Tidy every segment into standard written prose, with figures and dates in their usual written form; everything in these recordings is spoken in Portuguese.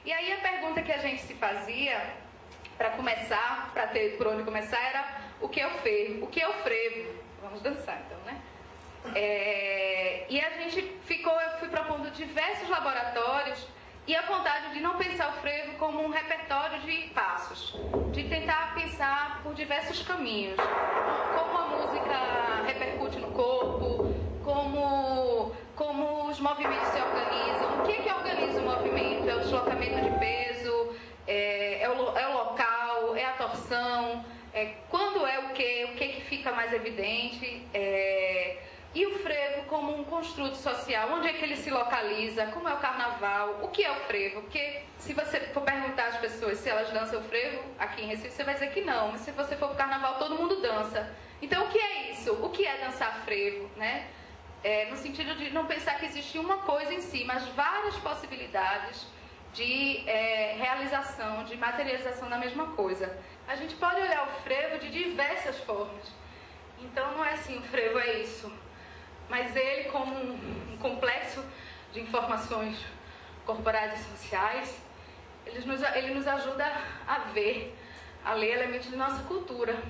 E aí a pergunta que a gente se fazia, para começar, para ter por onde começar, era o que é o frevo? O que é o frevo? Vamos dançar então, né? E a gente eu fui propondo diversos laboratórios e a vontade de não pensar o frevo como um repertório de passos, de tentar pensar por diversos caminhos, como a música repercute no corpo, como os movimentos se organizam, o que é que organiza o movimento? É o deslocamento de peso, é o local, é a torção, quando é o que fica mais evidente, e o frevo como um construto social, onde é que ele se localiza, como é o carnaval, o que é o frevo? Porque se você for perguntar às pessoas se elas dançam o frevo, aqui em Recife você vai dizer que não, mas se você for para o carnaval todo mundo dança. Então o que é isso? O que é dançar frevo, né? No sentido de não pensar que existe uma coisa em si, mas várias possibilidades de realização, de materialização da mesma coisa. A gente pode olhar o frevo de diversas formas. Então não é assim, o frevo é isso, mas ele como um complexo de informações corporais e sociais, ele nos ajuda a ver, a ler elementos de nossa cultura.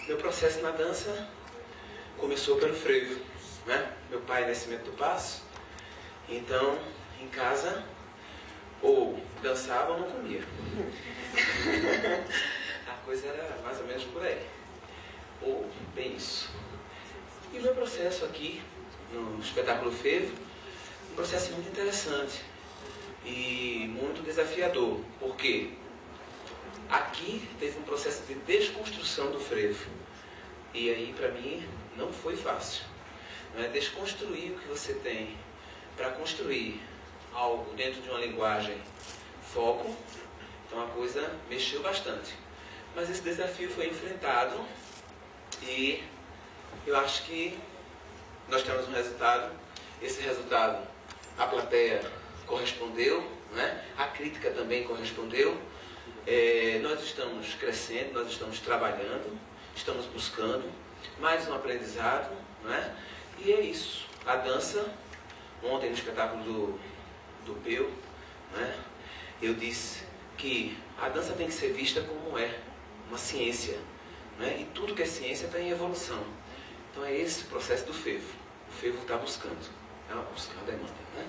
Meu processo na dança começou pelo frevo, né? Meu pai é Nascimento do Passo, então em casa ou dançava ou não comia. A coisa era mais ou menos por aí. ou bem isso. E o meu processo aqui, no espetáculo Frevo, um processo muito interessante e muito desafiador, porque aqui teve um processo de desconstrução do frevo. E aí, para mim, não foi fácil. Não é desconstruir o que você tem para construir algo dentro de uma linguagem foco. Então a coisa mexeu bastante. Mas esse desafio foi enfrentado e eu acho que nós temos um resultado. Esse resultado, a plateia correspondeu, né? A crítica também correspondeu. Nós estamos crescendo, nós estamos trabalhando, estamos buscando mais um aprendizado, né? E é isso. A dança, ontem no espetáculo do Peu, né? Eu disse que a dança tem que ser vista como é, uma ciência, né? E tudo que é ciência está em evolução. Então é esse o processo do Frevo. O Frevo está buscando, buscando a demanda, né?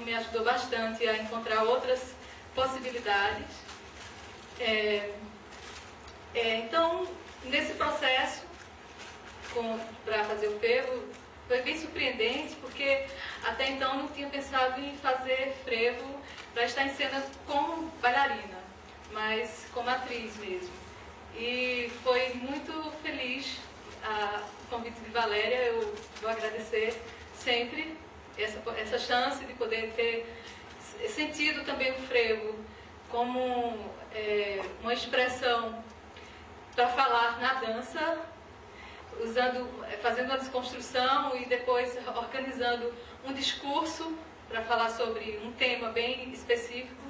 Me ajudou bastante a encontrar outras possibilidades. Então, nesse processo para fazer o frevo, foi bem surpreendente, porque até então não tinha pensado em fazer frevo para estar em cena como bailarina, mas como atriz mesmo. E foi muito feliz o convite de Valéria. Eu vou agradecer sempre essa chance de poder ter sentido também o frevo como uma expressão para falar na dança, fazendo uma desconstrução e depois organizando um discurso para falar sobre um tema bem específico.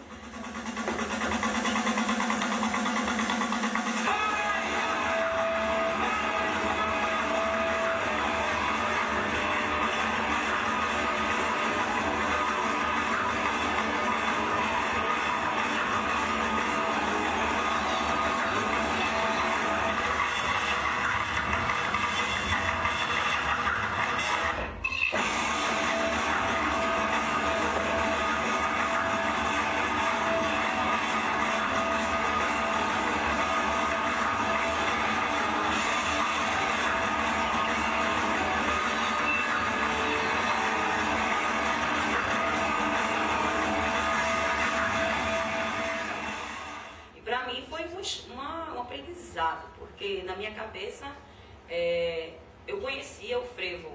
Porque na minha cabeça eu conhecia o frevo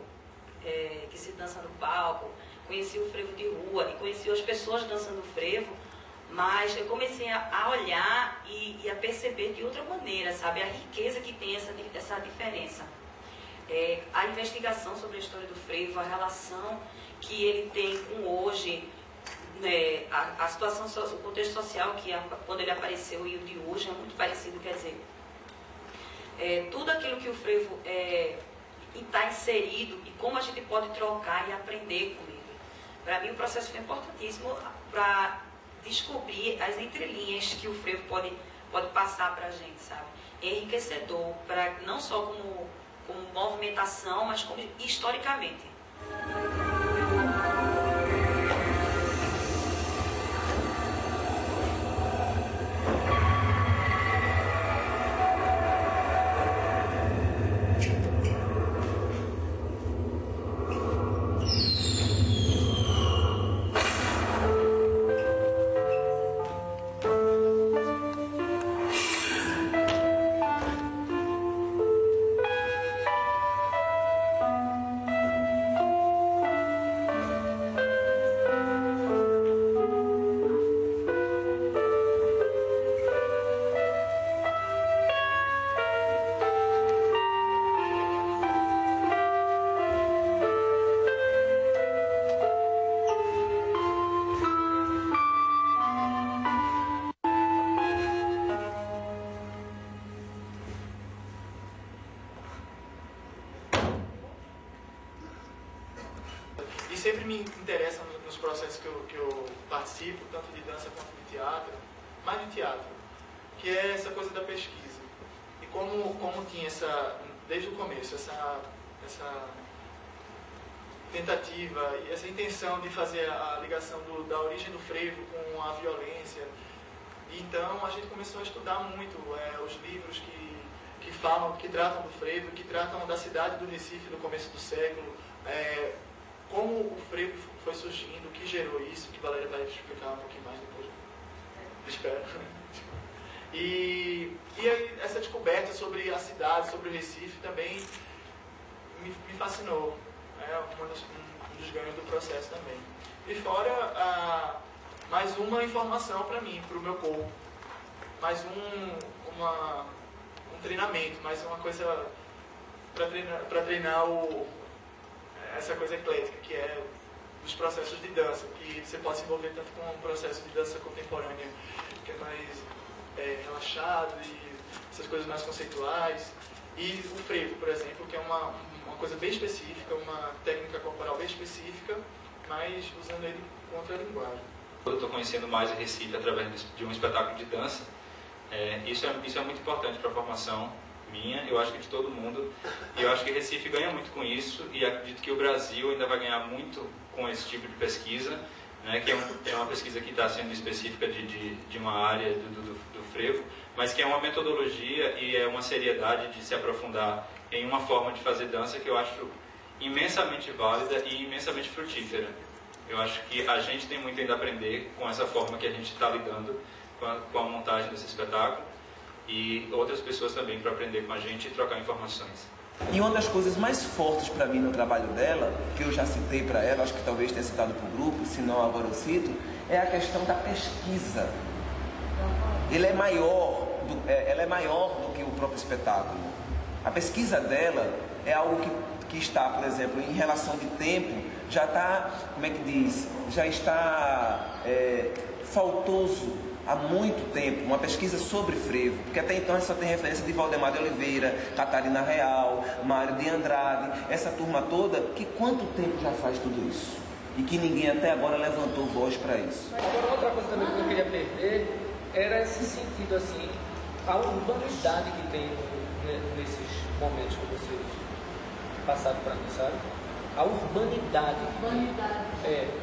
que se dança no palco, conheci o frevo de rua e conheci as pessoas dançando frevo, mas eu comecei a olhar e a perceber de outra maneira, sabe? A riqueza que tem essa diferença. A investigação sobre a história do frevo, a relação que ele tem com hoje, né, a situação, o contexto social que quando ele apareceu e o de hoje é muito parecido, quer dizer, tudo aquilo que o frevo está inserido e como a gente pode trocar e aprender com ele. Para mim o processo foi importantíssimo para descobrir as entrelinhas que o frevo pode passar para a gente, sabe? É enriquecedor, não só como movimentação, mas como historicamente. E sempre me interessa nos processos que eu participo, tanto de dança quanto de teatro, mais de teatro, que é essa coisa da pesquisa. E como tinha desde o começo, essa tentativa e essa intenção de fazer a ligação da origem do frevo com a violência, então a gente começou a estudar muito os livros que tratam do frevo, que tratam da cidade do Recife do começo do século, como o frevo foi surgindo, o que gerou isso, que Valéria vai explicar um pouquinho mais depois. Espero. E aí, essa descoberta sobre a cidade, sobre o Recife, também me fascinou. Um dos ganhos do processo também. E fora, mais uma informação para mim, para o meu corpo. Mais um treinamento, mais uma coisa para treinar essa coisa eclética, que é os processos de dança, que você pode se envolver tanto com um processo de dança contemporânea, que é mais relaxado, e essas coisas mais conceituais, e o frevo, por exemplo, que é uma coisa bem específica, uma técnica corporal bem específica, mas usando ele com outra linguagem. Eu estou conhecendo mais o Recife através de um espetáculo de dança. Isso é muito importante para a formação minha, eu acho que de todo mundo, e eu acho que Recife ganha muito com isso, e acredito que o Brasil ainda vai ganhar muito com esse tipo de pesquisa, né, que é uma pesquisa que está sendo específica de uma área do frevo, mas que é uma metodologia e é uma seriedade de se aprofundar em uma forma de fazer dança que eu acho imensamente válida e imensamente frutífera. Eu acho que a gente tem muito ainda a aprender com essa forma que a gente está lidando com a montagem desse espetáculo, e outras pessoas também para aprender com a gente e trocar informações. E uma das coisas mais fortes para mim no trabalho dela, que eu já citei para ela, acho que talvez tenha citado para o grupo, se não agora eu cito, é a questão da pesquisa. Ela é maior do que o próprio espetáculo. A pesquisa dela é algo que está, por exemplo, em relação de tempo, já está, como é que diz, já está faltoso há muito tempo, uma pesquisa sobre frevo, porque até então a gente só tem referência de Valdemar de Oliveira, Catarina Real, Mário de Andrade, essa turma toda, que quanto tempo já faz tudo isso? E que ninguém até agora levantou voz para isso. Agora, outra coisa também que eu não queria perder era esse sentido, assim, a urbanidade que tem nesses momentos que vocês passaram para mim, sabe? A urbanidade.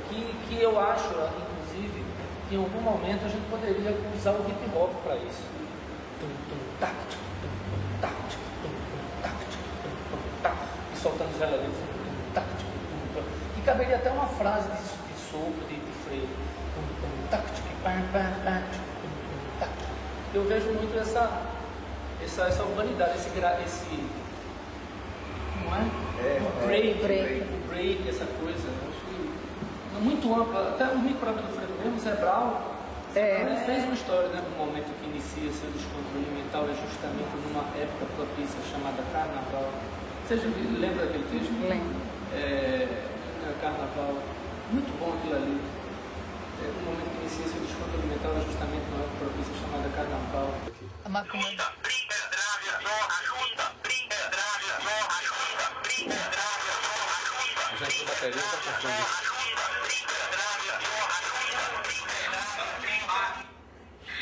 Que eu acho, inclusive, que em algum momento a gente poderia usar o hip hop para isso. E soltando os relevos. E caberia até uma frase de sopro, de freio. Eu vejo muito essa urbanidade, esse não é? O break, essa coisa. muito ampla, até o micróbio do frevo mesmo, Zebral, ele fez uma história, né, do momento que inicia seu descontrole mental, é justamente numa época propícia chamada Carnaval. Você lembra daquele texto? Lembro. Carnaval, muito bom aquilo ali. No momento que inicia seu descontrole mental, é justamente numa época propícia chamada Carnaval. A macumba. Gente, bateria está passando.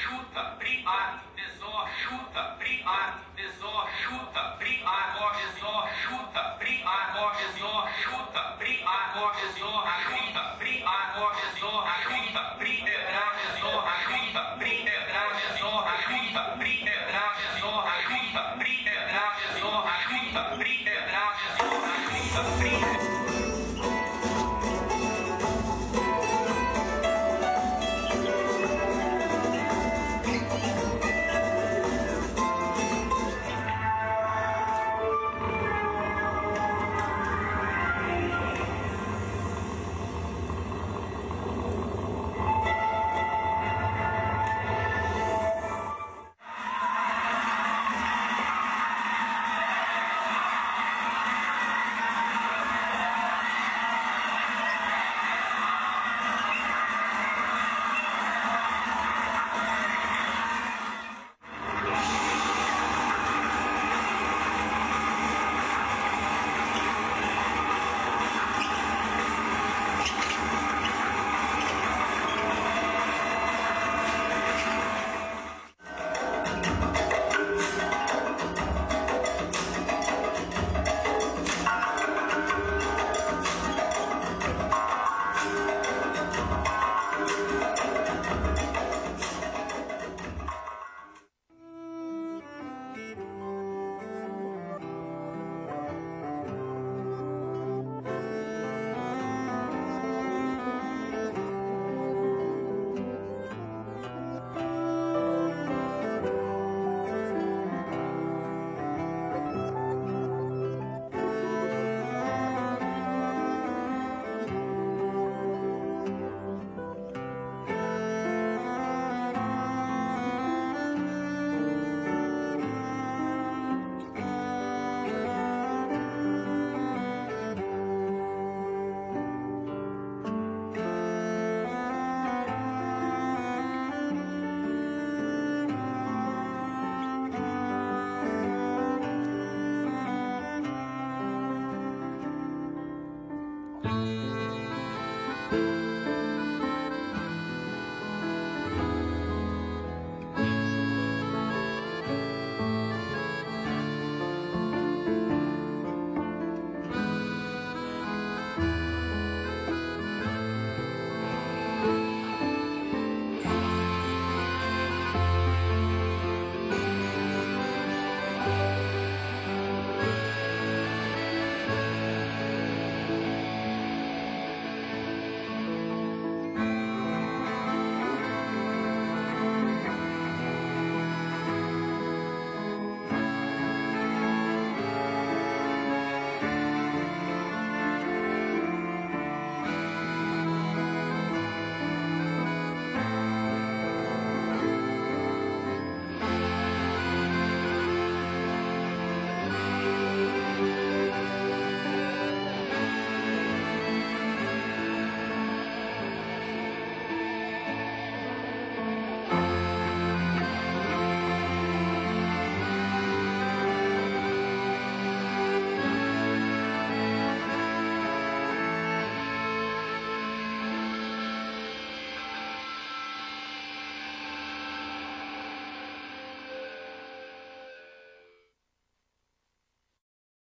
Chuta, priado, desó, chuta, priado, desó, chuta, priado.